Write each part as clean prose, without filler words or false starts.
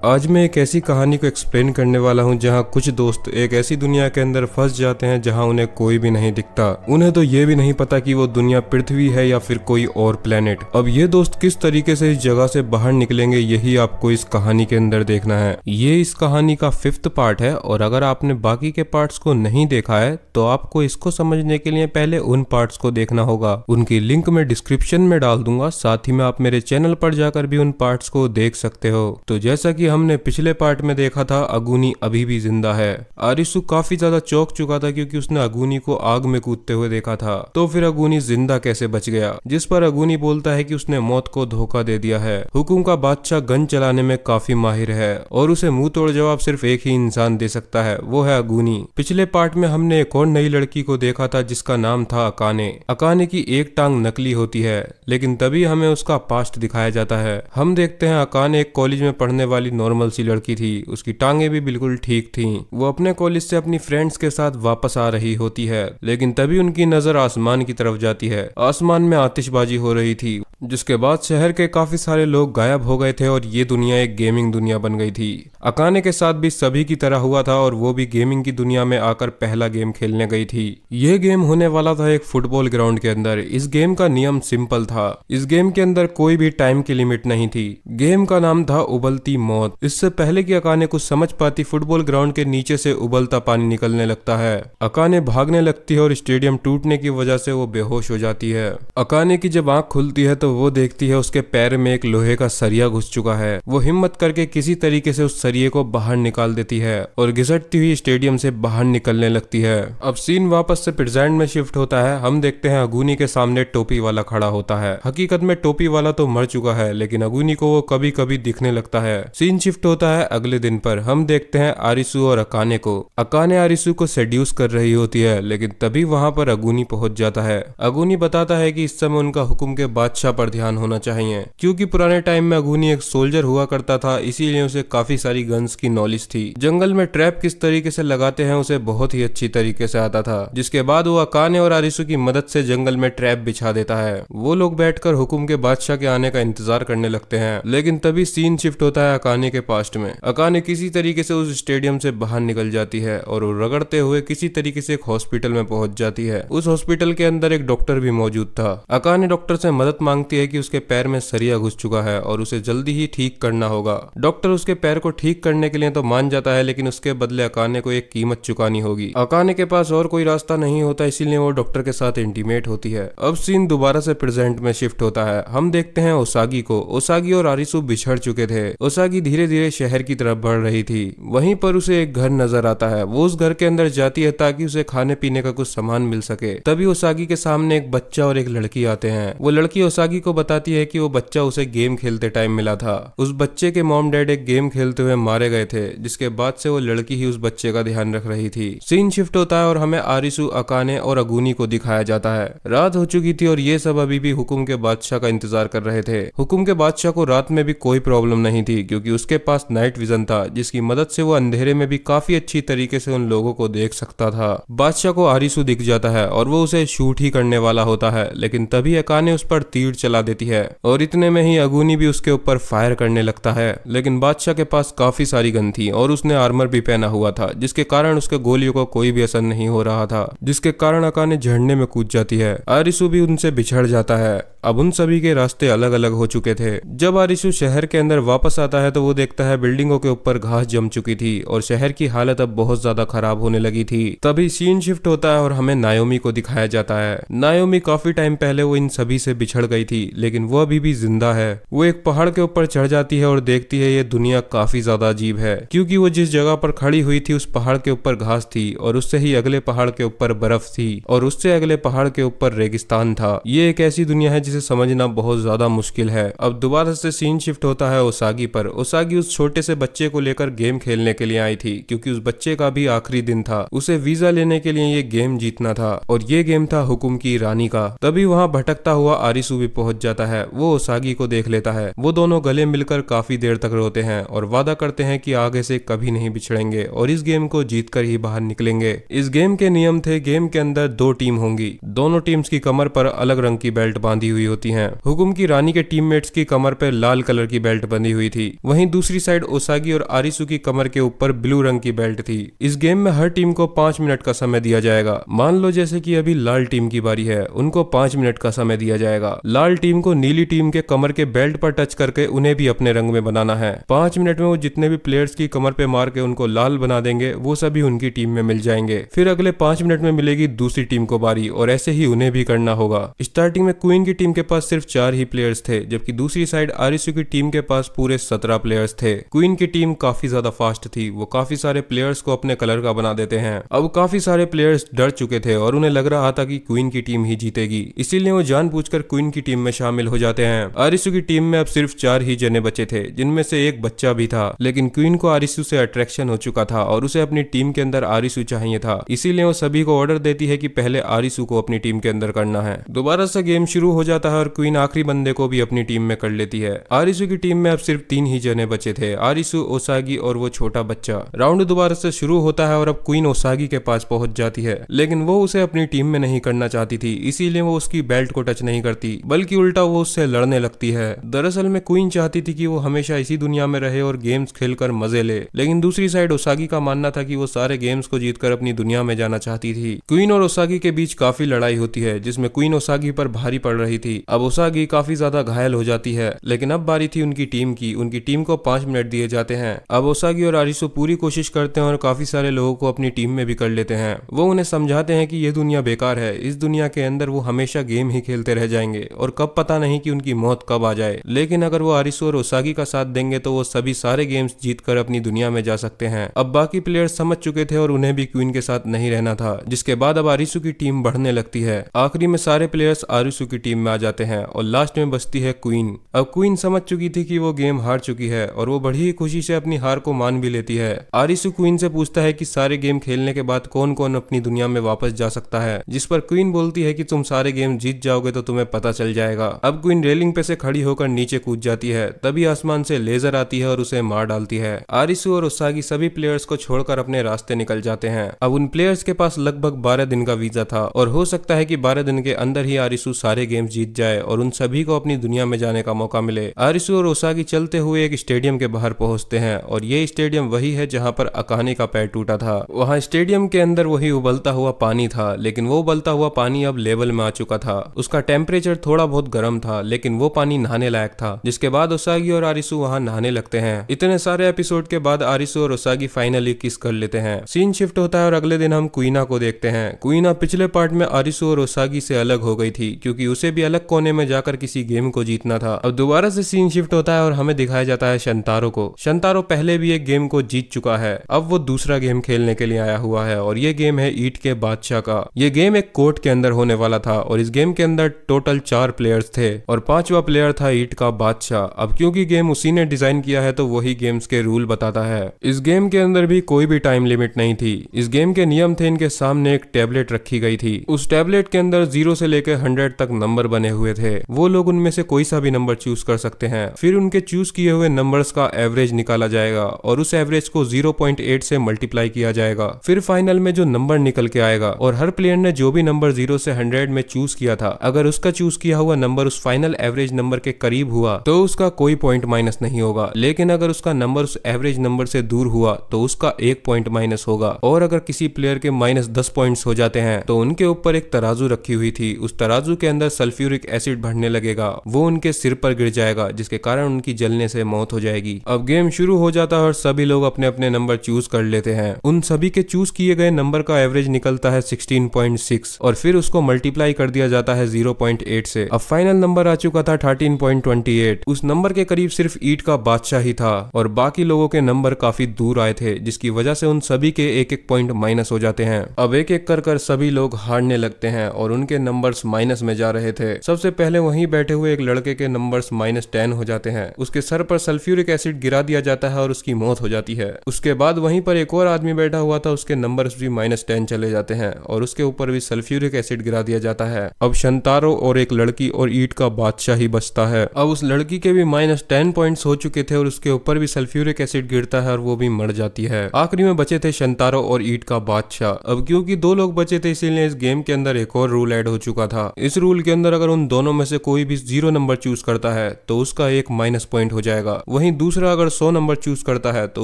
आज मैं एक ऐसी कहानी को एक्सप्लेन करने वाला हूँ जहाँ कुछ दोस्त एक ऐसी दुनिया के अंदर फंस जाते हैं जहाँ उन्हें कोई भी नहीं दिखता। उन्हें तो ये भी नहीं पता कि वो दुनिया पृथ्वी है या फिर कोई और प्लेनेट। अब ये दोस्त किस तरीके से इस जगह से बाहर निकलेंगे यही आपको इस कहानी के अंदर देखना है। ये इस कहानी का 5th पार्ट है और अगर आपने बाकी के पार्ट्स को नहीं देखा है तो आपको इसको समझने के लिए पहले उन पार्ट्स को देखना होगा। उनकी लिंक मैं डिस्क्रिप्शन में डाल दूंगा, साथ ही में आप मेरे चैनल पर जाकर भी उन पार्ट्स को देख सकते हो। तो जैसा कि हमने पिछले पार्ट में देखा था, अगूनी अभी भी जिंदा है। आरिसु काफी ज्यादा चौंक चुका था क्योंकि उसने अगूनी को आग में कूदते हुए देखा था। तो फिर अगूनी जिंदा कैसे बच गया? जिस पर अगूनी बोलता है कि उसने मौत को धोखा दे दिया है। हुकुम का बादशाह गन चलाने में काफी माहिर है और उसे मुंह तोड़ जवाब सिर्फ एक ही इंसान दे सकता है, वो है अगूनी। पिछले पार्ट में हमने एक और नई लड़की को देखा था जिसका नाम था अकाने। अकाने की एक टांग नकली होती है लेकिन तभी हमें उसका पास्ट दिखाया जाता है। हम देखते हैं अकाने एक कॉलेज में पढ़ने वाली नॉर्मल सी लड़की थी, उसकी टांगे भी बिल्कुल ठीक थी। वो अपने कॉलेज से अपनी फ्रेंड्स के साथ वापस आ रही होती है लेकिन तभी उनकी नजर आसमान की तरफ जाती है। आसमान में आतिशबाजी हो रही थी जिसके बाद शहर के काफी सारे लोग गायब हो गए थे और ये दुनिया एक गेमिंग दुनिया बन गई थी। अकाने के साथ भी सभी की तरह हुआ था और वो भी गेमिंग की दुनिया में आकर पहला गेम खेलने गई थी। ये गेम होने वाला था एक फुटबॉल ग्राउंड के अंदर। इस गेम का नियम सिंपल था, इस गेम के अंदर कोई भी टाइम की लिमिट नहीं थी। गेम का नाम था उबलती मौत। इससे पहले कि अकाने कुछ समझ पाती, फुटबॉल ग्राउंड के नीचे से उबलता पानी निकलने लगता है। अकाने भागने लगती है और स्टेडियम टूटने की वजह से वो बेहोश हो जाती है। अकाने की जब आंख खुलती है तो वो देखती है उसके पैर में एक लोहे का सरिया घुस चुका है। वो हिम्मत करके किसी तरीके से उस सरिये को बाहर निकाल देती है और घिसटती हुई स्टेडियम से बाहर निकलने लगती है। अब सीन वापस से प्रेजेंट में शिफ्ट होता है। हम देखते हैं अगूनी के सामने टोपी वाला खड़ा होता है। हकीकत में टोपी वाला तो मर चुका है लेकिन अगूनी को वो कभी कभी दिखने लगता है। सीन शिफ्ट होता है अगले दिन पर। हम देखते हैं आरिसु और अकाने को। अकाने आरिसु को सेड्यूस कर रही होती है लेकिन तभी वहां पर अगूनी पहुंच जाता है। अगूनी बताता है कि इस समय उनका हुक्म के बादशाह पर ध्यान होना चाहिए क्योंकि पुराने टाइम में अगूनी एक सोल्जर हुआ करता था, इसीलिए उसे काफी सारी गन्स की नॉलेज थी। जंगल में ट्रैप किस तरीके से लगाते हैं उसे बहुत ही अच्छी तरीके से आता था, जिसके बाद वो अकाने और आरिसु की मदद से जंगल में ट्रैप बिछा देता है। वो लोग बैठकर हुक्म के बादशाह के आने का इंतजार करने लगते हैं लेकिन तभी सीन शिफ्ट होता है अकाने के पास्ट में। अकाने किसी तरीके से उस स्टेडियम से बाहर निकल जाती है और वो रगड़ते हुए किसी तरीके से एक हॉस्पिटल में पहुंच जाती है। उस हॉस्पिटल के अंदर एक डॉक्टर भी मौजूद था। अकाने डॉक्टर से मदद मांगती है कि उसके पैर में सरिया घुस चुका है और उसे जल्दी ही ठीक करना होगा। डॉक्टर उसके पैर को ठीक करने के लिए तो मान जाता है लेकिन उसके बदले अकाने को एक कीमत चुकानी होगी। अकाने के पास और कोई रास्ता नहीं होता, इसीलिए वो डॉक्टर के साथ इंटीमेट होती है। अब सीन दोबारा से प्रेजेंट में शिफ्ट होता है। हम देखते हैं ओसागी को। ओसागी और आरिसु बिछड़ चुके थे। ओसागी धीरे धीरे शहर की तरफ बढ़ रही थी। वहीं पर उसे एक घर नजर आता है। वो उस घर के अंदर जाती है ताकि उसे खाने पीने का कुछ सामान मिल सके। तभी ओसागी के सामने एक बच्चा और एक लड़की आते हैं। वो लड़की ओसागी को बताती है कि वो बच्चा उसे गेम खेलते टाइम मिला था। उस बच्चे के मॉम डैड एक गेम खेलते हुए मारे गए थे, जिसके बाद से वो लड़की ही उस बच्चे का ध्यान रख रही थी। सीन शिफ्ट होता है और हमें आरिसु, अकाने और अगूनी को दिखाया जाता है। रात हो चुकी थी और ये सब अभी भी हुकुम के बादशाह का इंतजार कर रहे थे। हुकुम के बादशाह को रात में भी कोई प्रॉब्लम नहीं थी क्योंकि उसके पास नाइट विजन था, जिसकी मदद से वो अंधेरे में भी काफी अच्छी तरीके से उन लोगों को देख सकता था। बादशाह को आरिसु दिख जाता है और वो उसे शूट ही करने वाला होता है लेकिन तभी अकाने उस पर तीर चला देती है और इतने में ही अगूनी भी उसके ऊपर फायर करने लगता है। लेकिन बादशाह के पास काफी सारी गन थी और उसने आर्मर भी पहना हुआ था, जिसके कारण उसके गोलियों को कोई भी असर नहीं हो रहा था, जिसके कारण अकाने झरने में कूद जाती है। आरिसु भी उनसे बिछड़ जाता है। अब उन सभी के रास्ते अलग अलग हो चुके थे। जब आरिसु शहर के अंदर वापस आता है तो वो देखता है बिल्डिंगों के ऊपर घास जम चुकी थी और शहर की हालत अब बहुत ज्यादा खराब होने लगी थी। तभी सीन शिफ्ट होता है और हमें नायोमी को दिखाया जाता है। नायोमी काफी टाइम पहले वो इन सभी से बिछड़ गई थी लेकिन वो अभी भी जिंदा है। वो एक पहाड़ के ऊपर चढ़ जाती है और देखती है ये दुनिया काफी ज्यादा अजीब है क्योंकि वो जिस जगह पर खड़ी हुई थी उस पहाड़ के ऊपर घास थी और उससे ही अगले पहाड़ के ऊपर बर्फ थी और उससे अगले पहाड़ के ऊपर रेगिस्तान था। ये एक ऐसी दुनिया है जिसे समझना बहुत ज्यादा मुश्किल है। अब दोबारा से सीन शिफ्ट होता है ओसागी पर। ओसागी उस छोटे से बच्चे को लेकर गेम खेलने के लिए आई थी क्योंकि उस बच्चे का भी आखिरी दिन था। उसे वीजा लेने के लिए ये गेम जीतना था और ये गेम था हुकुम की रानी का। तभी वहाँ भटकता हुआ आरिसु भी पहुंच जाता है वो ओसागी को देख लेता है। वो दोनों गले मिलकर काफी देर तक रोते हैं और वादा करते हैं कि आगे से कभी नहीं बिछड़ेंगे और इस गेम को जीतकर ही बाहर निकलेंगे। इस गेम के नियम थे, गेम के अंदर 2 टीम होंगी। दोनों टीम्स की कमर पर अलग रंग की बेल्ट बांधी हुई होती हैं। हुकुम की रानी के टीममेट्स की कमर पर लाल कलर की बेल्ट बंधी हुई थी, वहीं दूसरी साइड ओसागी और आरिसु की कमर के ऊपर ब्लू रंग की बेल्ट थी। इस गेम में हर टीम को 5 मिनट का समय दिया जाएगा। मान लो जैसे कि अभी लाल टीम की बारी है, उनको 5 मिनट का समय दिया जाएगा। लाल टीम को नीली टीम के कमर के बेल्ट पर टच करके उन्हें भी अपने रंग में बनाना है। 5 मिनट में वो जितने भी प्लेयर्स की कमर पे मार के उनको लाल बना देंगे वो सभी उनकी टीम में मिल जाएंगे। फिर अगले 5 मिनट में मिलेगी दूसरी टीम को बारी और ऐसे ही उन्हें भी करना होगा। स्टार्टिंग में क्वीन की टीम के पास सिर्फ 4 ही प्लेयर्स थे, जबकि दूसरी साइड आरिसु की टीम के पास पूरे 17 प्लेयर्स थे। क्वीन की टीम काफी ज्यादा फास्ट थी, वो काफी सारे प्लेयर्स को अपने कलर का बना देते हैं। अब काफी सारे प्लेयर्स डर चुके थे और उन्हें लग रहा था कि क्वीन की टीम ही जीतेगी, इसीलिए वो जानबूझकर क्वीन की टीम में शामिल हो जाते हैं। आरिसु की टीम में अब सिर्फ 4 ही जने बचे थे, जिनमें से एक बच्चा भी था, लेकिन क्वीन को आरिसु से अट्रैक्शन हो चुका था और उसे अपनी टीम के अंदर आरिसु चाहिए था। इसीलिए वो सभी को ऑर्डर देती है कि पहले आरिसु को अपनी टीम के अंदर करना है। दोबारा से गेम शुरू हो जाता है और क्वीन आखिरी बंदे को भी अपनी टीम में कर लेती है। आरिसु की टीम में अब सिर्फ 3 ही जने बचे थे, आरिसु, ओसागी और वो छोटा बच्चा। राउंड दोबारा से शुरू होता है और अब क्वीन ओसागी के पास पहुंच जाती है, लेकिन वो उसे अपनी टीम में नहीं करना चाहती थी, इसीलिए वो उसकी बेल्ट को टच नहीं करती, बल्कि उल्टा वो उससे लड़ने लगती है। दरअसल में क्वीन चाहती थी कि वो हमेशा इसी दुनिया में रहे और गेम्स खेलकर मजे ले, लेकिन दूसरी साइड ओसागी का मानना था कि वो सारे गेम्स को जीतकर अपनी दुनिया में जाना चाहती थी। क्वीन और ओसागी के बीच काफी लड़ाई होती है, जिसमें क्वीन ओसागी पर भारी पड़ रही थी। अब ओसागी काफी ज्यादा घायल हो जाती है, लेकिन अब बारी थी उनकी टीम की। उनकी टीम को 5 मिनट दिए जाते हैं। अब ओसागी और आरिसु पूरी कोशिश करते हैं और काफी सारे लोगों को अपनी टीम में भी कर लेते हैं। वो उन्हें समझाते हैं कि ये दुनिया बेकार है, इस दुनिया के अंदर वो हमेशा गेम ही खेलते रह जाएंगे और कब पता नहीं कि उनकी मौत कब आ जाए। लेकिन अगर वो आरिसु और ओसागी का साथ देंगे तो वो सभी सारे गेम्स जीतकर अपनी दुनिया में जा सकते हैं। अब बाकी प्लेयर्स समझ चुके थे और उन्हें भी क्वीन के साथ नहीं रहना था, जिसके बाद अब आरिसु की टीम बढ़ने लगती है। आखिरी में सारे प्लेयर्स आरिसु की टीम में आ जाते हैं और लास्ट में बचती है क्वीन। अब क्वीन समझ चुकी थी कि वो गेम हार चुकी है और वो बड़ी ही खुशी से अपनी हार को मान भी लेती है। आरिसु क्वीन से पूछता है कि सारे गेम खेलने के बाद कौन कौन अपनी दुनिया में वापस जा सकता है, जिस पर क्वीन बोलती है कि तुम सारे गेम जीत जाओगे तो तुम्हें पता चल जाएगा। अब क्वीन रेलिंग पे से खड़ी होकर नीचे कूद जाती है, तभी आसमान से लेजर आती है और उसे मार डालती है। आरिसु और ओसागी सभी प्लेयर्स को छोड़कर अपने रास्ते निकल जाते हैं। अब उन प्लेयर्स के पास लगभग 12 दिन का वीजा था और हो सकता है कि 12 दिन के अंदर ही आरिसु सारे गेम्स जीत जाए और उन सभी को अपनी दुनिया में जाने का मौका मिले। आरिसु और ओसागी चलते हुए एक स्टेडियम के बाहर पहुंचते हैं और ये स्टेडियम वही है जहां पर अकाने का पैर टूटा था। वहां स्टेडियम के अंदर वही उबलता हुआ पानी था, लेकिन वो उबलता हुआ पानी अब लेवल में आ चुका था। उसका टेम्परेचर थोड़ा बहुत गर्म था, लेकिन वो पानी नहाने लायक था, जिसके बाद ओसागी और आरिसु वहां नहाने लगते हैं। इतने सारे एपिसोड के बाद आरिसु और ओसागी फाइनली किस कर लेते हैं। सीन शिफ्ट होता है और अगले दिन हम क्वीना को देखते हैं। क्वीना पिछले पार्ट में आरिसु और ओसागी से अलग हो गई थी, क्योंकि उसे भी अलग कोने में जाकर किसी गेम को जीतना था। अब दोबारा से सीन शिफ्ट होता है और हमें दिखाया जाता है शंतारो को। शंतारो पहले भी एक गेम को जीत चुका है, अब वो दूसरा गेम खेलने के लिए आया हुआ है और ये गेम है ईट के बादशाह का। ये गेम एक कोर्ट के अंदर होने वाला था और इस गेम के अंदर टोटल 4 प्लेयर्स थे और 5वां प्लेयर था ईट का बादशाह। अब क्योंकि गेम उसी ने डिजाइन किया है तो वही गेम्स के रूल बताता है। इस गेम के अंदर भी कोई भी टाइम लिमिट नहीं थी। इस गेम के नियम थे, इनके सामने एक टैबलेट रखी गई थी। उस टैबलेट के अंदर 0 से लेकर 100 तक नंबर बने हुए थे। वो लोग उनमें से कोई सा भी नंबर चूज कर सकते हैं। फिर उनके चूज किए हुए नंबर्स का एवरेज निकाला जाएगा और उस एवरेज को 0.8 से मल्टीप्लाई किया जाएगा। फिर फाइनल में जो नंबर निकल के आएगा और हर प्लेयर ने जो भी नंबर 0 से 100 में चूज किया था, अगर उसका चूज किया हुआ नंबर उस फाइनल एवरेज नंबर के करीब हुआ तो उसका कोई पॉइंट माइनस नहीं होगा, लेकिन अगर उसका नंबर उस एवरेज नंबर से दूर हुआ तो उसका 1 पॉइंट माइनस होगा। और अगर किसी प्लेयर के -10 पॉइंट्स हो जाते हैं तो उनके ऊपर एक तराजू रखी हुई थी, उस तराजू के अंदर सल्फ्यूरिक एसिड भरने लगेगा, वो उनके सिर पर गिर जाएगा, जिसके कारण उनकी जलने से मौत हो जाएगी। अब गेम शुरू हो जाता है और सभी लोग अपने अपने नंबर चूज कर लेते हैं। उन सभी के चूज किए गए नंबर का एवरेज निकलता है 16.6 और फिर उसको मल्टीप्लाई कर दिया जाता है 0.8 से। अब फाइनल नंबर आ चुका था 13.28। उस नंबर के करीब सिर्फ ईट का बादशाह ही था और बाकी लोगों के नंबर काफी दूर आए थे, जिसकी वजह से उन सभी के 1-1 पॉइंट माइनस हो जाते हैं। अब एक एक कर सभी लोग हारने लगते हैं और उनके नंबर्स माइनस में जा रहे थे। सबसे पहले वहीं बैठे हुए एक लड़के के नंबर्स -10 हो जाते हैं। उसके सर पर सल्फ्यूरिक एसिड गिरा दिया जाता है और उसकी मौत हो जाती है। उसके बाद वहीं पर एक और आदमी बैठा हुआ था, उसके नंबर्स भी -10 चले जाते हैं और उसके ऊपर भी सल्फ्यूरिक एसिड गिरा दिया जाता है। अब शंतारो और एक लड़की और ईट का बादशाह ही बचता है। अब उस लड़की के भी -10 पॉइंट्स हो चुके थे और उसके ऊपर भी सल्फ्यूरिक एसिड गिरता है और वो भी मर जाती है। आखिरी में बचे थे शंतारो और ईट का बादशाह। अब क्योंकि 2 लोग बचे थे इसीलिए इस गेम के अंदर एक और रूल ऐड हो चुका था। इस रूल के अंदर अगर उन दोनों में से कोई भी 0 नंबर चूज करता है तो उसका 1 माइनस पॉइंट हो जाएगा। वहीं दूसरा अगर 100 नंबर चूज करता है तो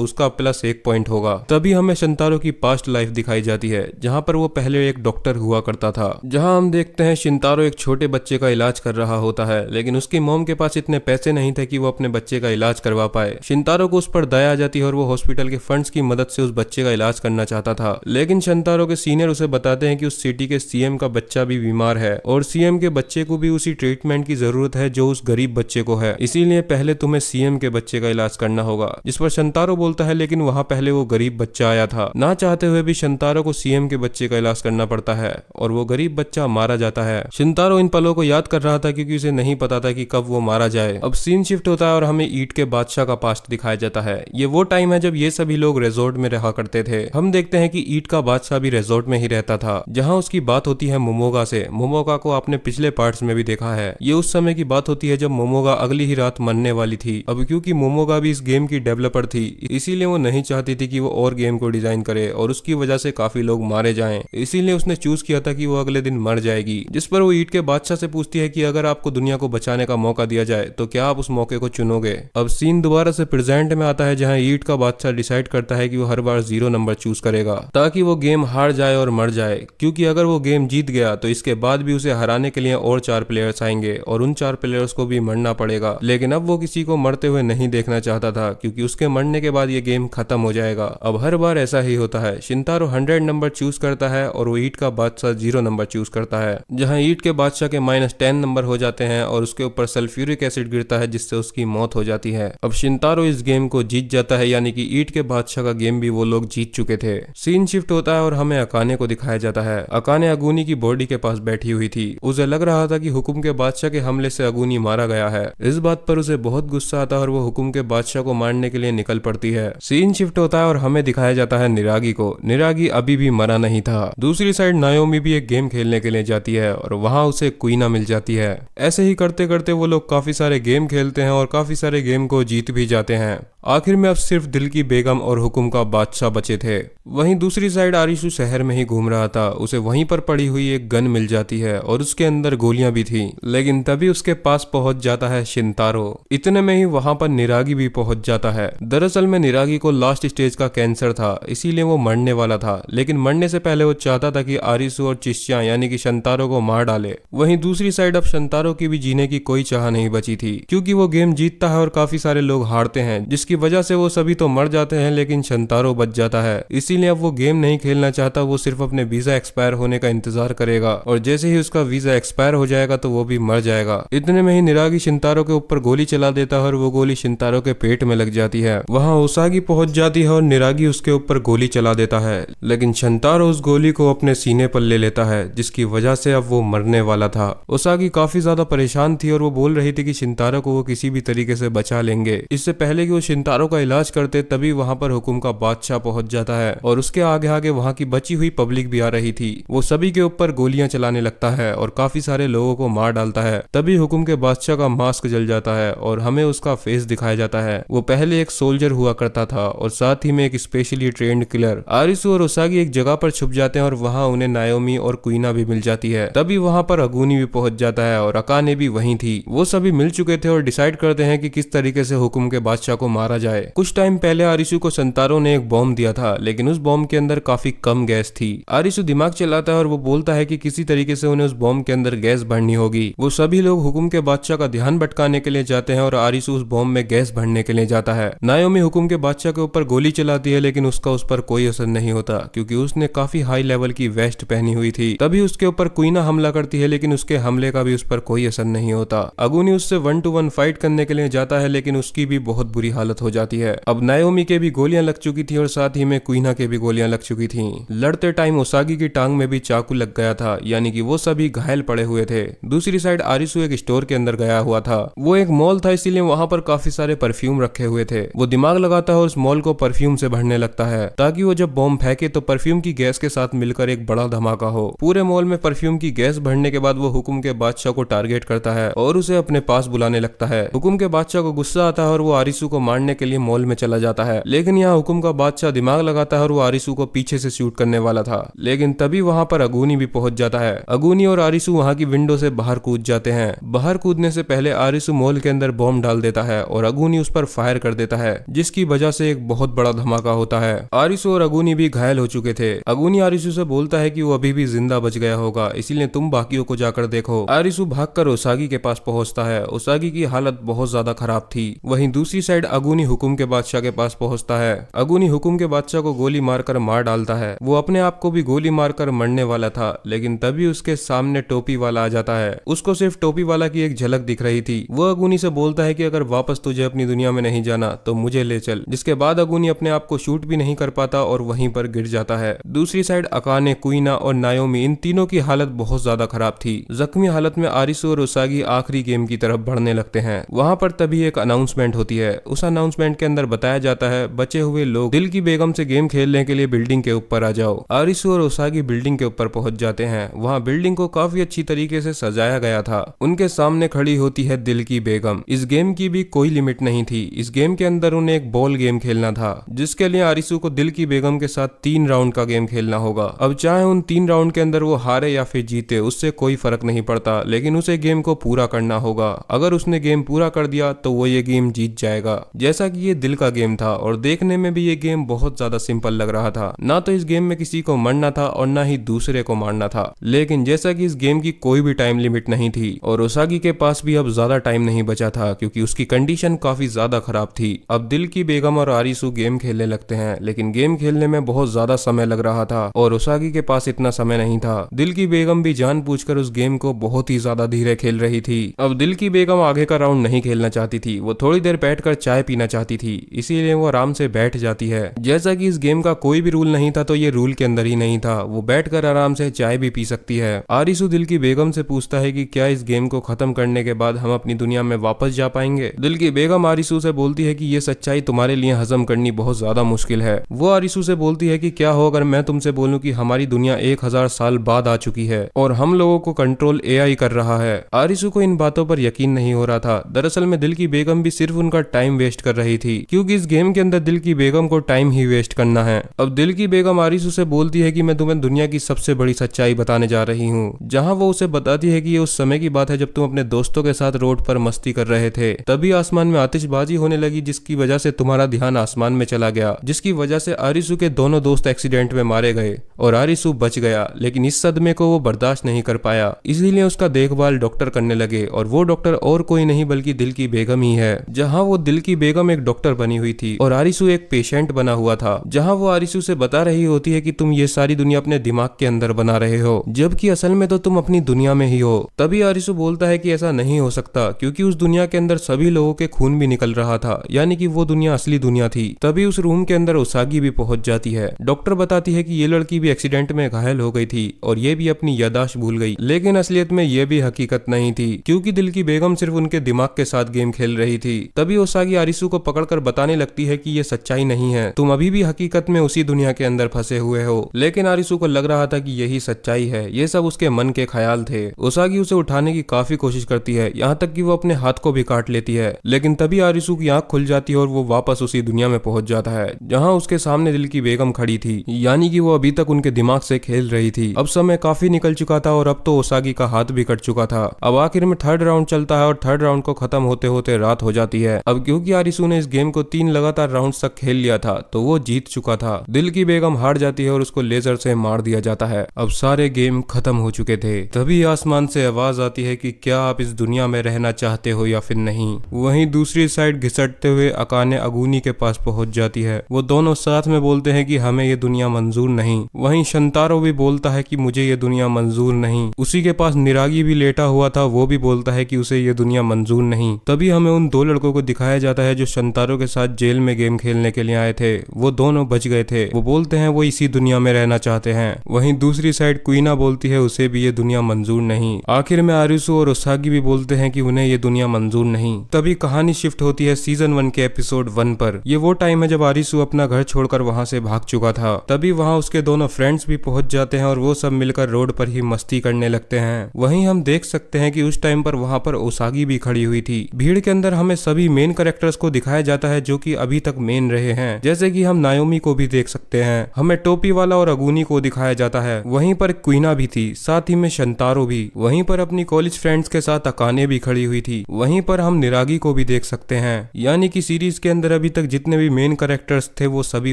उसका +1 पॉइंट होगा। तभी हमें शिंतारो की पास्ट लाइफ दिखाई जाती है जहाँ पर वो पहले एक डॉक्टर हुआ करता था। जहाँ हम देखते हैं शिंतारो एक छोटे बच्चे का इलाज कर रहा होता है, लेकिन उसकी मॉम के पास इतने पैसे नहीं थे कि वो अपने बच्चे का इलाज करवा पाए। शिंतारो को उस पर दया आ जाती है और वो हॉस्पिटल के फंड्स की मदद से उस बच्चे का इलाज करना चाहता था। लेकिन शिंतारो के सीनियर उसे बताते हैं कि उस सिटी के सीएम का बच्चा भी बीमार है और सीएम के बच्चे को भी उसी ट्रीटमेंट की जरूरत है जो उस गरीब बच्चे को है, इसीलिए पहले तुम्हें सीएम के बच्चे का इलाज करना होगा। जिस पर शिंतारो बोलता है लेकिन वहाँ पहले वो गरीब बच्चा आया था। ना चाहते हुए भी शिंतारो को सीएम के बच्चे का इलाज करना पड़ता है और वो गरीब बच्चा मारा जाता है। शिंतारो इन पलों को याद कर रहा था क्योंकि उसे नहीं पता था कि कब वो मारा जाए। अब सीन शिफ्ट होता है और हमें ईट के बादशाह का पास्ट दिखाया जाता है। ये वो टाइम है जब ये सभी लोग रिजॉर्ट में रहा करते थे। हम देखते हैं कि ईट का बादशाह भी रिजॉर्ट में ही रहता था, जहाँ उसकी बात होती है मोमोगा से। मोमोगा को आपने पिछले पार्ट्स में भी देखा है। ये उस समय की बात होती है जब मोमोगा अगली ही रात मरने वाली थी। अब क्योंकि मोमोगा भी इस गेम की डेवलपर थी इसीलिए वो नहीं चाहती थी कि वो और गेम को डिजाइन करे और उसकी वजह से काफी लोग मारे जाएं। इसीलिए उसने चूज किया था कि वो अगले दिन मर जाएगी। जिस पर वो ईट के बादशाह से पूछती है कि अगर आपको दुनिया को बचाने का मौका दिया जाए तो क्या आप उस मौके को चुनोगे। अब सीन दोबारा से प्रेजेंट में आता है जहाँ ईट का बादशाह डिसाइड करता है कि वो हर बार 0 नंबर चूज करेगा ताकि वो गेम हार जाए और मर जाए, क्योंकि अगर वो गेम जीत गया तो इसके बाद भी उसे हराने के लिए और 4 प्लेयर्स आएंगे और उन 4 प्लेयर्स को भी मरना पड़ेगा। लेकिन अब वो किसी को मरते हुए नहीं देखना चाहता था क्योंकि उसके मरने के बाद ये गेम खत्म हो जाएगा। अब हर बार ऐसा ही होता है। शिंतारो 100 नंबर चूज करता है और वो ईट का बादशाह 0 नंबर चूज करता है, जहाँ ईट के बादशाह के -10 नंबर हो जाते हैं और उसके ऊपर सल्फ्यूरिक एसिड गिरता है जिससे उसकी मौत हो जाती है। अब शिंतारो इस गेम को जीत जाता है, यानी कि ईट के बादशाह का गेम भी वो लोग जीत चुके थे। सीन शिफ्ट होता है और हमें अकाने को दिखाया जाता है। अकाने अगूनी की बॉडी के पास बैठी हुई थी। उसे लग रहा था कि हुकुम के बादशाह के हमले से अगूनी मारा गया है। इस बात पर उसे बहुत गुस्सा आता है और वो हुकुम के बादशाह को मारने के लिए निकल पड़ती है। सीन शिफ्ट होता है और हमें दिखाया जाता है निरागी को। निरागी अभी भी मरा नहीं था। दूसरी साइड नायोमी भी एक गेम खेलने के लिए जाती है और वहां उसे क्वीना मिल जाती है। ऐसे ही करते करते वो लोग काफी सारे गेम खेलते हैं और काफी सारे गेम को जीत भी जाते हैं। आखिर में अब सिर्फ दिल की बेगम और हुकुम का बादशाह बचे थे। वहीं दूसरी साइड आरिशु शहर में ही घूम रहा था। उसे वहीं पर पड़ी हुई एक गन मिल जाती है और उसके अंदर गोलियां भी थी, लेकिन तभी उसके पास पहुंच जाता है शिंतारो। इतने में ही वहां पर निरागी भी पहुंच जाता है। दरअसल में निरागी को लास्ट स्टेज का कैंसर था, इसीलिए वो मरने वाला था, लेकिन मरने से पहले वो चाहता था कि आरिशु और चिश्या यानी कि शिंतारो को मार डाले। वहीं दूसरी साइड अब शिंतारो की भी जीने की कोई चाह नहीं बची थी, क्योंकि वो गेम जीतता है और काफी सारे लोग हारते हैं, जिसकी वजह से वो सभी तो मर जाते हैं लेकिन शिंतारो बच जाता है। इसीलिए अब वो गेम नहीं खेलना चाहता। वो सिर्फ अपने वीजा एक्सपायर होने का इंतजार करेगा और जैसे ही उसका वीजा एक्सपायर हो जाएगा तो वो भी मर जाएगा। इतने में ही निरागी शिंतारो के ऊपर गोली चला देता है और वो गोली शिंतारो के पेट में लग जाती है। वहाँ उसागी पहुंच जाती है और निरागी उसके ऊपर गोली चला देता है, लेकिन शिंतारो उस गोली को अपने सीने पर ले लेता है, जिसकी वजह से अब वो मरने वाला था। उसागी काफी ज्यादा परेशान थी और वो बोल रही थी कि शिंतारो को वो किसी भी तरीके से बचा लेंगे। इससे पहले कि वो शिंतारो का इलाज करते तभी वहां पर हुकुम का बादशाह पहुंच जाता है और उसके आगे आगे वहां की बची हुई पब्लिक भी आ रही थी। वो सभी के ऊपर गोलियां चलाने लगता है और काफी सारे लोगों को मार डालता है। तभी हुकुम के बादशाह का मास्क जल जाता है और हमें उसका फेस दिखाया जाता है। वो पहले एक सोल्जर हुआ करता था और साथ ही में एक स्पेशली ट्रेंड किलर। आरिशु और उसागी एक जगह पर छुप जाते हैं और वहाँ उन्हें नायोमी और क्वीना भी मिल जाती है। तभी वहाँ पर अगूनी भी पहुंच जाता है और अकाने भी वहीं थी। वो सभी मिल चुके थे और डिसाइड करते हैं कि किस तरीके से हुकुम के बादशाह को मारा जाए। कुछ टाइम पहले आरिशु को शिंतारो ने एक बॉम्ब दिया था, लेकिन उस बॉम्ब के अंदर काफी कम गैस थी। आरिशु दिमाग चलाता है और वो बोलता है कि किसी तरीके से उन्हें उस बॉम्ब के अंदर गैस भरनी होगी। वो सभी लोग हुकुम के बादशाह का ध्यान भटकाने के लिए जाते हैं और आरिशु उस बॉम्ब में गैस भरने के लिए जाता है। नायोमी हुकुम के बादशाह के ऊपर गोली चलाती है, लेकिन उसका उस पर कोई असर नहीं होता क्योंकि उसने काफी हाई लेवल की वेस्ट पहनी हुई थी। तभी उसके ऊपर क्वीना हमला करती है, लेकिन उसके हमले का भी उस पर कोई असर नहीं होता। अगूनी उससे 1 to 1 फाइट करने के लिए जाता है, लेकिन उसकी भी बहुत बुरी हालत हो जाती है। अब नायोमी के भी गोलियां लग चुकी थी और साथ ही में क्वीना के भी गोलियां लग चुकी थी। लड़ते टाइम उसागी की टांग में भी चाकू लग गया था, यानी कि वो सभी घायल पड़े हुए थे। दूसरी साइड आरिशु एक स्टोर के अंदर गया हुआ था। वो एक मॉल था, इसीलिए वहां पर काफी सारे परफ्यूम रखे हुए थे। वो दिमाग लगाता है और उस मॉल को परफ्यूम से भरने लगता है ताकि वो जब बॉम्ब फेंके तो परफ्यूम की गैस के साथ मिलकर एक बड़ा धमाका हो। पूरे मॉल में परफ्यूम की गैस भरने के बाद वो हुकुम के बादशाह को टारगेट करता है और उसे अपने पास बुलाने लगता है। हुकुम के बादशाह को गुस्सा आता है और वो आरिसू को मारने के लिए मॉल में चला जाता है, लेकिन यहाँ हुकुम का बादशाह दिमाग लगाता है और वो आरिसू को पीछे से शूट करने वाला था, लेकिन तभी वहाँ पर अगूनी भी पहुंच जाता है। अगूनी और आरिसू वहाँ की विंडो से बाहर कूद जाते हैं। बाहर कूदने से पहले आरिसू मॉल के अंदर बॉम्ब डाल देता है और अगूनी उस पर फायर कर देता है, जिसकी वजह से एक बहुत बड़ा धमाका होता है। आरिसू और अगूनी भी घायल हो चुके थे। अगूनी आरिसू से बोलता है कि वो अभी भी जिंदा बच गया होगा, इसीलिए तुम बाकियों को जाकर देखो। आरिसू भागकर ओसागी के पास पहुंचता है। ओसागी की हालत बहुत ज्यादा खराब थी। वहीं दूसरी साइड अगूनी हुकुम के बादशाह के पास पहुंचता है। अगूनी हुकुम के बादशाह को गोली मारकर मार डालता है। वो अपने आप को भी गोली मारकर मरने वाला था, लेकिन तभी उसके सामने टोपी वाला आ जाता है। उसको सिर्फ टोपी वाला की एक झलक दिख रही थी। वो अगूनी से बोलता है कि अगर वापस तुझे अपनी दुनिया में नहीं जाना तो मुझे ले चल, जिसके बाद अगूनी अपने आप को शूट भी नहीं कर पाता और वहीं पर गिर जाता है। दूसरी साइड अकाने, कुइना और नायोमी, इन तीनों की हालत बहुत ज्यादा खराब थी। जख्मी हालत में आरिसू और ओसागी आखिरी गेम की तरफ बढ़ने लगते हैं। वहां पर तभी एक अनाउंसमेंट होती है। उस अनाउंसमेंट के अंदर बताया जाता है, बचे हुए लोग दिल की बेगम से गेम खेलने के लिए बिल्डिंग के ऊपर आ जाओ। आरिसू और ओसागी बिल्डिंग के ऊपर पहुंच जाते हैं। वहाँ बिल्डिंग को काफी अच्छी तरीके से सजाया गया था। उनके सामने खड़ी होती है दिल की बेगम। इस गेम की भी कोई लिमिट नहीं थी। इस गेम के अंदर उन्हें एक बॉल गेम खेलना था, जिसके लिए आरिसू को दिल की बेगम के साथ 3 राउंड का गेम खेलना होगा। अब चाहे उन 3 राउंड के अंदर वो हारे या फिर जीते, उससे कोई फर्क नहीं पड़ता, लेकिन उसे गेम को पूरा करना होगा। अगर उसने गेम पूरा कर दिया तो वो ये गेम जीत जाएगा। जैसा कि ये दिल का गेम था और देखने में भी ये गेम बहुत ज्यादा सिंपल लग रहा था। ना तो इस गेम में किसी को मरना था और ना ही दूसरे को मारना था, लेकिन जैसा कि इस गेम की कोई भी टाइम लिमिट नहीं थी और ओसागी के पास भी अब ज्यादा टाइम नहीं बचा था, क्योंकि उसकी कंडीशन काफी ज्यादा खराब थी। अब दिल की बेगम और आरिसू गेम खेलने लगते हैं, लेकिन गेम खेलने में बहुत ज्यादा समय लग रहा था और ओसागी के पास इतना समय नहीं था। दिल की बेगम भी जानबूझकर उस गेम को बहुत ही ज्यादा धीरे खेल रही थी। अब दिल की बेगम आगे का राउंड नहीं खेलना चाहती थी। वो थोड़ी देर बैठकर चाय पीना चाहती थी, इसीलिए वो आराम से बैठ जाती है। जैसा कि इस गेम का कोई भी रूल नहीं था, तो ये रूल के अंदर ही नहीं था। वो बैठकर आराम से चाय भी पी सकती है। आरिसू दिल की बेगम से पूछता है कि क्या इस गेम को खत्म करने के बाद हम अपनी दुनिया में वापस जा पाएंगे। दिल की बेगम आरिसू से बोलती है कि ये सच्चाई तुम्हारे लिए हजम करनी बहुत ज्यादा मुश्किल है। वो आरिसू से बोलती है कि क्या हो अगर मैं तुमसे बोलूं कि हमारी दुनिया 1000 साल बाद आ चुकी है और हम लोगों को कंट्रोल एआई कर रहा है। आरिसू को इन बातों पर यकीन नहीं हो रहा था। दरअसल में दिल की बेगम भी सिर्फ उनका टाइम वेस्ट कर रही थी, क्योंकि इस गेम के अंदर दिल की बेगम को टाइम ही वेस्ट करना है। अब दिल की बेगम आरिसू से बोलती है कि मैं तुम्हें दुनिया की सबसे बड़ी सच्चाई बताने जा रही हूँ, जहाँ वो उसे बताती है कि ये उस समय की बात है जब तुम अपने दोस्तों के साथ रोड पर मस्ती कर रहे थे। तभी आसमान में आतिशबाजी होने लगी, जिसकी वजह से तुम्हारा ध्यान आसमान में चला गया, जिसकी वजह से आरिसू के दोनों दोस्त एक्सीडेंट में मारे गए और आरिसू बच गया। लेकिन इस सदमे को वो बर्दाश्त नहीं कर पाया, इसीलिए उसका देखभाल डॉक्टर करने लगे और वो डॉक्टर और कोई नहीं बल्कि दिल की बेगम ही है। जहाँ वो दिल की बेगम एक डॉक्टर बनी हुई थी और आरिसू एक पेशेंट बना हुआ था, जहाँ वो आरिसू से बता रही होती है कि तुम ये सारी दुनिया अपने दिमाग के अंदर बना रहे हो, जबकि असल में तो तुम अपनी दुनिया में ही हो। तभी आरिसू बोलता है कि ऐसा नहीं हो सकता, क्योंकि उस दुनिया के अंदर सभी लोगों के खून भी निकल रहा था, यानी कि वो दुनिया असली दुनिया थी। तभी उस रूम के अंदर ओसागी भी पहुंच जाती है। डॉक्टर बताती है कि ये लड़की भी एक्सीडेंट में घायल हो गई थी और ये भी अपनी यादाश्त भूल गई, लेकिन असलियत में ये भी हकीकत नहीं थी, क्योंकि दिल की बेगम सिर्फ उनके दिमाग के साथ गेम खेल रही थी। तभी ओसागी आरिसू को पकड़कर बताने लगती है कि ये सच्चाई नहीं है, तुम अभी भी हकीकत में उसी दुनिया के अंदर फंसे हुए हो। लेकिन आरिसू को लग रहा था कि यही सच्चाई है, ये सब उसके मन के ख्याल थे। ओसागी उसे उठाने की काफी कोशिश करती है, यहाँ तक कि वो अपने हाथ को भी काट लेती है, लेकिन तभी आरिसू की आंख खुल जाती है और वो वापस उसी दुनिया में पहुंच जाता है जहाँ उसके सामने दिल की बेगम खड़ी थी, यानी कि वो अभी तक उनके दिमाग से खेल रही थी। अब समय काफी निकल चुका था और अब तो ओसागी का हाथ भी कट चुका था। अब आखिर में 3rd राउंड चलता है और 3rd राउंड को खत्म होते होते रात हो जाती है। अब क्योंकि आरिसू ने इस गेम को 3 लगातार राउंड तक खेल लिया था, तो वो जीत चुका था। दिल की बेगम हार जाती है और उसको लेजर से मार दिया जाता है। अब सारे गेम खत्म हो चुके थे। तभी आसमान से आवाज आती है कि क्या आप इस दुनिया में रहना चाहते हो या फिर नहीं। वहीं दूसरी साइड घिसटते हुए अकाने अगूनी के पास पहुंच जाती है। वो दोनों साथ में बोलते हैं कि हमें ये दुनिया मंजूर नहीं। वहीं शंतारो भी बोलता है कि मुझे ये दुनिया मंजूर नहीं। उसी के पास निरागी भी लेटा हुआ था, वो भी बोलता है कि उसे ये दुनिया मंजूर नहीं। तभी हमें उन 2 लड़कों को दिखाया जाता है जो शंतारो के साथ जेल में गेम खेलने के लिए आए थे। वो दोनों बच गए थे। वो बोलते हैं वो इसी दुनिया में रहना चाहते हैं। वहीं दूसरी साइड कुइना बोलती है उसे भी ये दुनिया मंजूर नहीं। आखिर में आरिसू और ओसागी भी बोलते हैं कि उन्हें ये दुनिया मंजूर नहीं। तभी कहानी शिफ्ट होती है सीजन 1 के एपिसोड 1 पर। ये वो टाइम है जब आरिसू अपना घर छोड़कर वहाँ से भाग चुका था। तभी वहाँ उसके दोनों फ्रेंड्स भी पहुंच जाते हैं और वो सब मिलकर रोड पर ही मस्ती करने लगते हैं। वहीं वहीं हम देख सकते हैं कि उस टाइम पर वहां पर ओसागी भी खड़ी हुई थी। भीड़ के अंदर हमें सभी मेन कैरेक्टर्स को दिखाया जाता है जो कि अभी तक मेन रहे हैं, जैसे कि हम नायोमी को भी देख सकते हैं, हमें टोपी वाला और अगुनी को दिखाया जाता है, वहीं पर क्वीना भी थी, साथ ही में शंतारो भी, वहीं पर अपनी कॉलेज फ्रेंड्स के साथ अकाने भी खड़ी हुई थी, वहीं पर हम निरागी को भी देख सकते हैं। यानी कि सीरीज के अंदर अभी तक जितने भी मेन कैरेक्टर्स थे वो सभी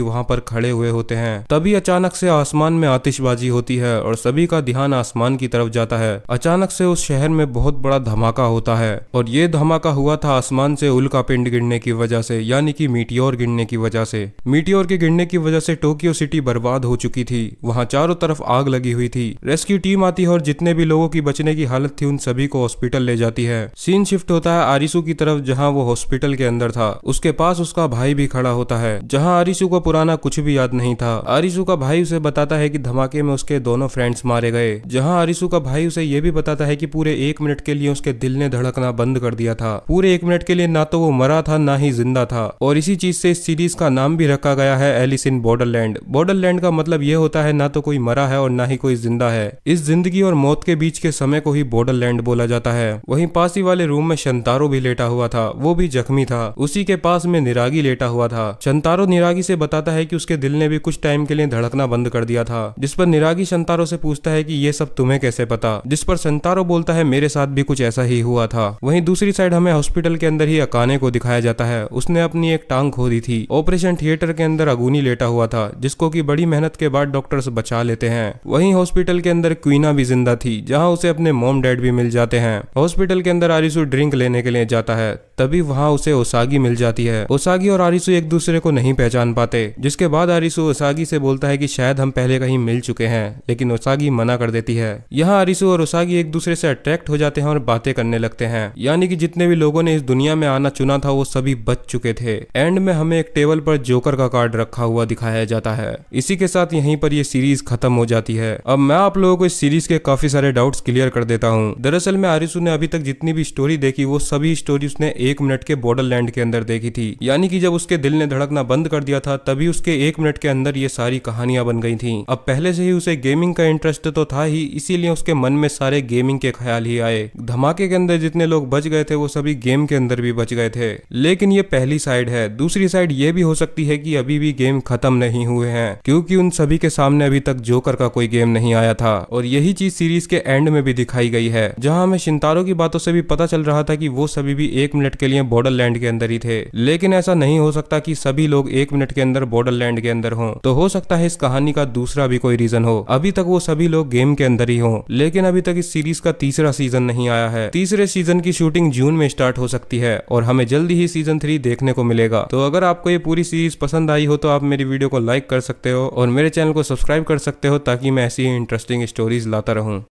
वहां पर खड़े हुए होते हैं। तभी अचानक से आसमान में आतिशबाजी होती है और सभी का ध्यान आसमान की तरफ जाता है। अचानक से उस शहर में बहुत बड़ा धमाका होता है और ये धमाका हुआ था आसमान से उल्का पिंड गिरने की वजह से, यानी कि मीटियोर गिरने की वजह से। मीटियोर के गिरने की वजह से टोक्यो सिटी बर्बाद हो चुकी थी, वहां चारों तरफ आग लगी हुई थी। रेस्क्यू टीम आती है और जितने भी लोगों की बचने की हालत थी उन सभी को हॉस्पिटल ले जाती है। सीन शिफ्ट होता है आरिसु की तरफ जहां वो हॉस्पिटल के अंदर था। उसके पास उसका भाई भी खड़ा होता है, जहां आरिसु को पुराना कुछ भी याद नहीं था। आरिसु का भाई उसे बताता है कि धमाके में उसके दोनों फ्रेंड्स मारे गए, जहां आरिसु का भाई उसे ये भी बताता है कि पूरे 1 मिनट के लिए उसके दिल ने धड़कना बंद कर दिया था। पूरे 1 मिनट के लिए ना तो वो मरा था ना ही जिंदा था। और इसी चीज से इस सीरीज का नाम भी रखा गया है एलिस इन बॉर्डरलैंड। बॉर्डरलैंड का मतलब ये होता है ना तो कोई मरा है और ना ही कोई जिंदा है। इस जिंदगी और मौत के बीच के समय को ही बॉर्डरलैंड बोला जाता है। वहीं पास ही वाले रूम में शंतारो भी लेटा हुआ था, वो भी जख्मी था। उसी के पास में निरागी लेटा हुआ था। शंतारो निरागी से बताता है कि उसके दिल ने भी कुछ टाइम के लिए धड़कना बंद कर दिया था, जिस पर निरागी शंतारो से पूछता है कि ये सब तुम्हें कैसे पता, जिस पर शंतारो बोलता है मेरे साथ भी कुछ ऐसा ही हुआ था। वहीं दूसरी साइड हमें हॉस्पिटल के अंदर ही अकाने को दिखाया जाता है। उसने अपनी एक टांग खो दी थी। ऑपरेशन थिएटर के अंदर अगुनी लेटा हुआ था, जिसको कि बड़ी मेहनत के बाद डॉक्टर्स बचा लेते हैं। वहीं हॉस्पिटल के अंदर क्वीना भी जिंदा थी, जहां उसे अपने मॉम डैड भी मिल जाते हैं। हॉस्पिटल के अंदर आरिसु ड्रिंक लेने के लिए जाता है, तभी वहां उसे ओसागी मिल जाती है। ओसागी और आरिसु एक दूसरे को नहीं पहचान पाते, जिसके बाद आरिसु ओसागी से बोलता है कि शायद हम पहले कहीं मिल चुके हैं, लेकिन ओसागी मना कर देती है। यहाँ आरिसु और ओसागी एक दूसरे से अट्रैक्ट हो जाते हैं और बातें करने लगते हैं। यानी कि जितने भी लोगों ने इस दुनिया में आना चुना था वो सभी बच चुके थे। एंड में हमें एक टेबल पर जोकर का कार्ड रखा हुआ दिखाया जाता है। इसी के साथ यहीं पर ये सीरीज खत्म हो जाती है। अब मैं आप लोगों को इस सीरीज के काफी सारे डाउट्स क्लियर कर देता हूँ। दरअसल में आरिसु ने अभी तक जितनी भी स्टोरी देखी वो सभी स्टोरी उसने 1 मिनट के बॉर्डरलैंड के अंदर देखी थी। यानी कि जब उसके दिल ने धड़कना बंद कर दिया था तभी उसके 1 मिनट के अंदर ये सारी कहानियां बन गई थी। अब पहले से ही उसे गेमिंग का इंटरेस्ट तो था ही, इसीलिए उसके मन में सारे गेमिंग के ख्याल ही आए। धमाके के अंदर जितने लोग बच गए थे वो सभी गेम के अंदर भी बच गए थे। लेकिन ये पहली साइड है। दूसरी साइड ये भी हो सकती है कि अभी भी गेम खत्म नहीं हुए हैं, क्योंकि उन सभी के सामने अभी तक जोकर का कोई गेम नहीं आया था। और यही चीज सीरीज के एंड में भी दिखाई गई है, जहां हमें शिंतारो की बातों से भी पता चल रहा था कि वो सभी भी 1 मिनट के लिए बॉर्डरलैंड के अंदर ही थे। लेकिन ऐसा नहीं हो सकता कि सभी लोग 1 मिनट के अंदर बॉर्डरलैंड के अंदर हों। तो हो सकता है इस कहानी का दूसरा भी कोई रीजन हो। अभी तक वो सभी लोग गेम के अंदर ही हों, लेकिन अभी तक इस सीरीज का तीसरा सीजन नहीं आया है। तीसरे सीजन की शूटिंग जून में स्टार्ट हो सकती है और हमें जल्दी ही सीजन 3 देखने को मिलेगा। तो अगर आपको ये पूरी सीरीज पसंद आई हो तो आप मेरी वीडियो को लाइक कर सकते हो और मेरे चैनल को सब्सक्राइब कर सकते हो, ताकि मैं ऐसी ही इंटरेस्टिंग स्टोरीज लाता रहूं।